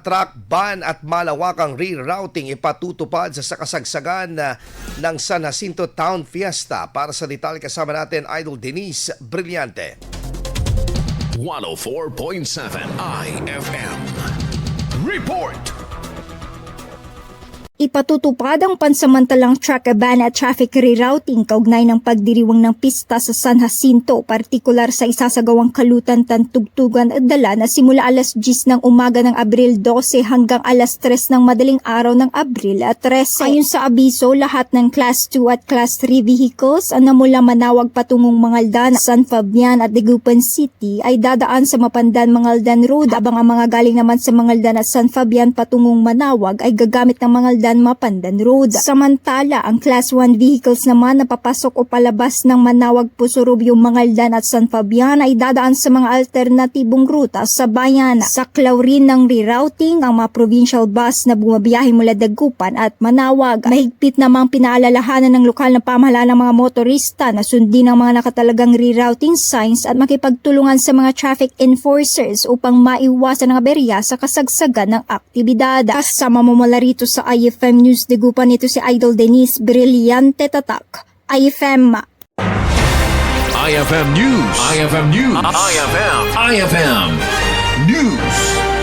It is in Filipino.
Truck ban at malawakang rerouting ipatutupad sa kasagsagan ng San Jacinto Town Fiesta. Para sa detalye kasama natin Idol Denise Brillante. 104.7 IFM Report. Ipatutupad ang pansamantalang truck ban at traffic rerouting kaugnay ng pagdiriwang ng pista sa San Jacinto, partikular sa isasagawang kalutan tugtugan at dala na simula alas 10 ng umaga ng Abril 12 hanggang alas 3 ng madaling araw ng Abril 13. Ayon sa abiso, lahat ng Class 2 at Class 3 vehicles na mula Manawag patungong Mangaldan, San Fabian at Dagupan City ay dadaan sa Mapandan-Mangaldan Road, habang ang mga galing naman sa Mangaldan at San Fabian patungong Manawag ay gagamit ng Mapandan Road. Samantala, ang Class 1 vehicles naman na papasok o palabas ng Manawag, Pusurubyo, Mangaldan at San Fabian ay dadaan sa mga alternatibong ruta sa bayan. Saklaw rin ng rerouting ang mga provincial bus na bumabiyahe mula Dagupan at Manawag. Mahigpit namang pinaalalahanan ng lokal na pamahalaan ng mga motorista na sundin ang mga nakatalagang rerouting signs at makipagtulungan sa mga traffic enforcers upang maiwasan ang aberya sa kasagsagan ng aktibidad. Kasama mo mula rito sa IFM News Dagupan, ito si Idol Denise Brillante Tatak. IFM IFM News. IFM News. IFM News.